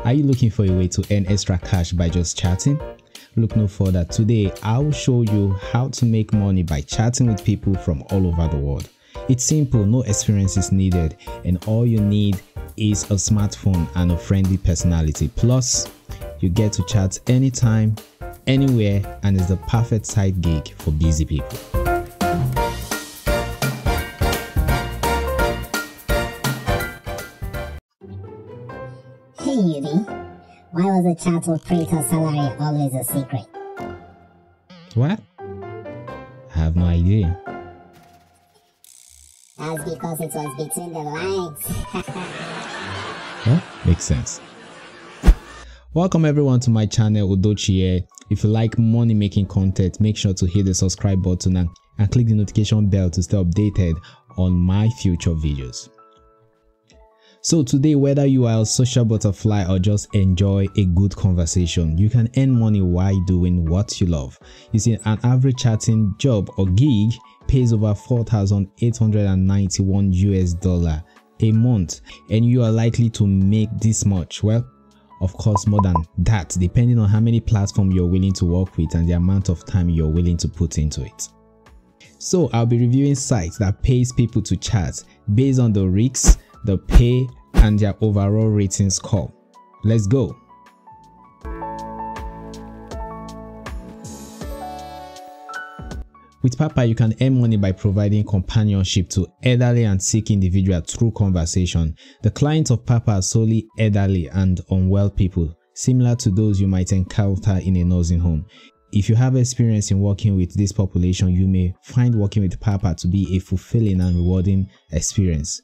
Are you looking for a way to earn extra cash by just chatting? Look no further. Today, I'll show you how to make money by chatting with people from all over the world. It's simple, no experience is needed, and all you need is a smartphone and a friendly personality. Plus, you get to chat anytime, anywhere, and it's the perfect side gig for busy people. Hey Yuri, why was the chat operator salary always a secret? What? I have no idea. That's because it was between the lines. Huh? Makes sense. Welcome everyone to my channel, Udochi here. If you like money making content, make sure to hit the subscribe button and click the notification bell to stay updated on my future videos. So today, whether you are a social butterfly or just enjoy a good conversation, you can earn money while doing what you love. You see, an average chatting job or gig pays over $4,891 a month, and you are likely to make this much. Well, of course, more than that, depending on how many platforms you're willing to work with and the amount of time you're willing to put into it. So I'll be reviewing sites that pays people to chat based on the risks, the pay, and their overall rating score. Let's go. With Papa, you can earn money by providing companionship to elderly and sick individuals through conversation. The clients of Papa are solely elderly and unwell people, similar to those you might encounter in a nursing home. If you have experience in working with this population, you may find working with Papa to be a fulfilling and rewarding experience.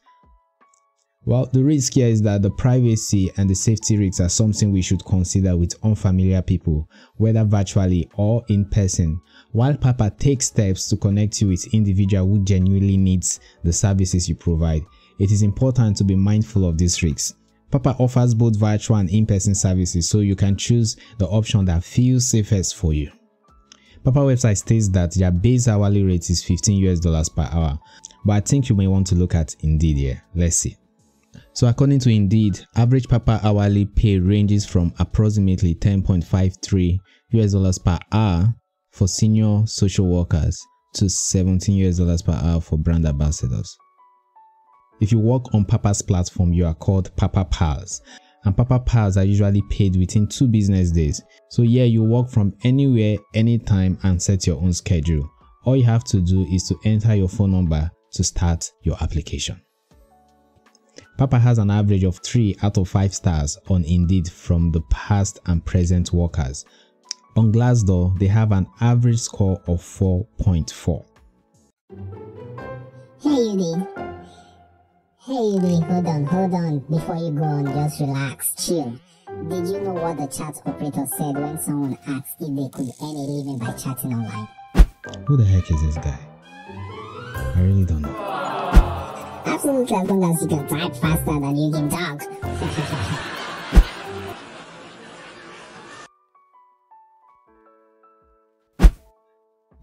Well, the risk here is that the privacy and the safety risks are something we should consider with unfamiliar people, whether virtually or in person. While Papa takes steps to connect you with individuals who genuinely needs the services you provide, it is important to be mindful of these risks. Papa offers both virtual and in-person services, so you can choose the option that feels safest for you. Papa website states that their base hourly rate is $15 per hour, but I think you may want to look at Indeed here. Let's see. So according to Indeed, average Papa hourly pay ranges from approximately $10.53 per hour for senior social workers to $17 per hour for brand ambassadors. If you work on Papa's platform, you are called Papa Pals, and Papa Pals are usually paid within 2 business days. So yeah, you work from anywhere, anytime, and set your own schedule. All you have to do is to enter your phone number to start your application. Papa has an average of 3 out of 5 stars on Indeed from the past and present workers. On Glassdoor, they have an average score of 4.4. Hey Yuri, hold on, before you go on, just relax, chill. Did you know what the chat operator said when someone asked if they could earn a living by chatting online? Who the heck is this guy? I really don't know. Absolutely, as long as you can type faster than you can talk.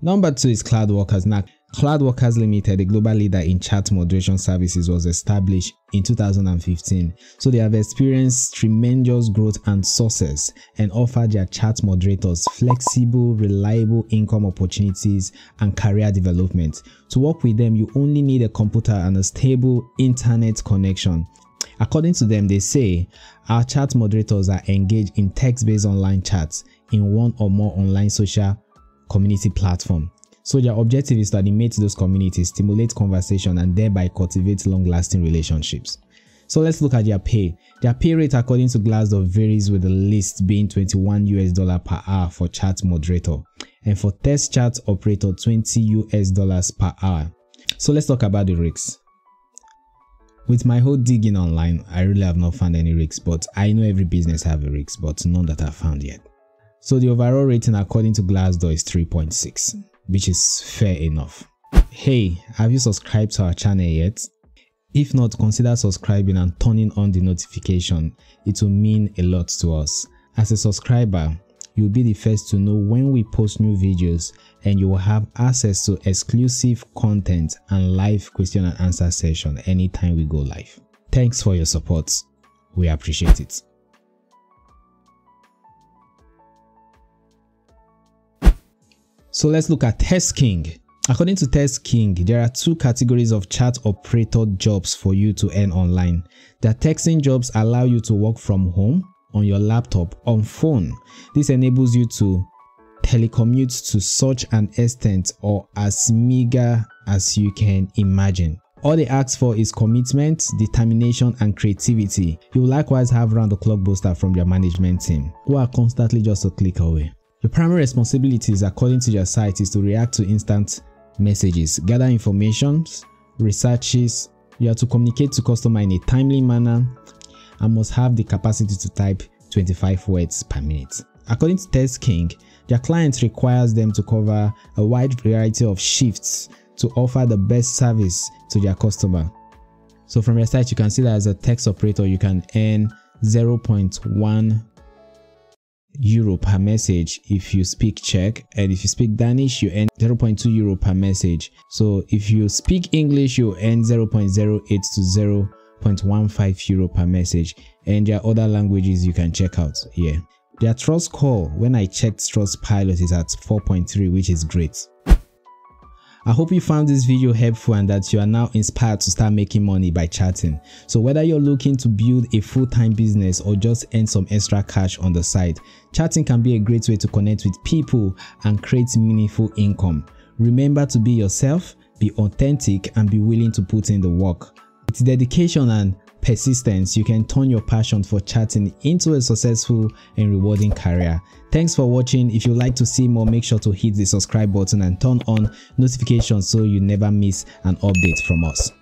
Number 2 is Cloudworkers. Now, Cloudworkers Limited, a global leader in chat moderation services, was established in 2015. So they have experienced tremendous growth and success and offer their chat moderators flexible, reliable income opportunities and career development. To work with them, you only need a computer and a stable internet connection. According to them, they say, our chat moderators are engaged in text-based online chats in one or more online social community platform. So their objective is to animate those communities, stimulate conversation, and thereby cultivate long-lasting relationships. So let's look at their pay. Their pay rate according to Glassdoor varies, with the least being $21 per hour for chat moderator, and for test chat operator $20 per hour. So let's talk about the risks. With my whole digging online, I really have not found any risks, but I know every business have a risk, but none that I've found yet. So the overall rating according to Glassdoor is 3.6, which is fair enough. Hey, have you subscribed to our channel yet? If not, consider subscribing and turning on the notification. It will mean a lot to us. As a subscriber, you'll be the first to know when we post new videos, and you will have access to exclusive content and live question and answer session anytime we go live. Thanks for your support. We appreciate it. So let's look at Test King. According to Test King, there are 2 categories of chat operator jobs for you to earn online. The texting jobs allow you to work from home, on your laptop, on phone. This enables you to telecommute to such an extent or as meager as you can imagine. All they ask for is commitment, determination, and creativity. You will likewise have round-the-clock booster from your management team, who are constantly just a click away. Your primary responsibilities, according to your site, is to react to instant messages, gather information, researches. You have to communicate to customer in a timely manner and must have the capacity to type 25 words per minute. According to Test King, their client requires them to cover a wide variety of shifts to offer the best service to their customer. So from your site, you can see that as a text operator, you can earn 0.1 euro per message if you speak Czech, and if you speak Danish, you earn 0.2 euro per message. So if you speak English, you earn 0.08 to 0.15 euro per message, and there are other languages you can check out here. Their trust score, when I checked Trustpilot, is at 4.3, which is great. I hope you found this video helpful and that you are now inspired to start making money by chatting. So whether you're looking to build a full-time business or just earn some extra cash on the side, chatting can be a great way to connect with people and create meaningful income. Remember to be yourself, be authentic, and be willing to put in the work. With dedication and persistence, you can turn your passion for chatting into a successful and rewarding career. Thanks for watching. If you'd like to see more, make sure to hit the subscribe button and turn on notifications so you never miss an update from us.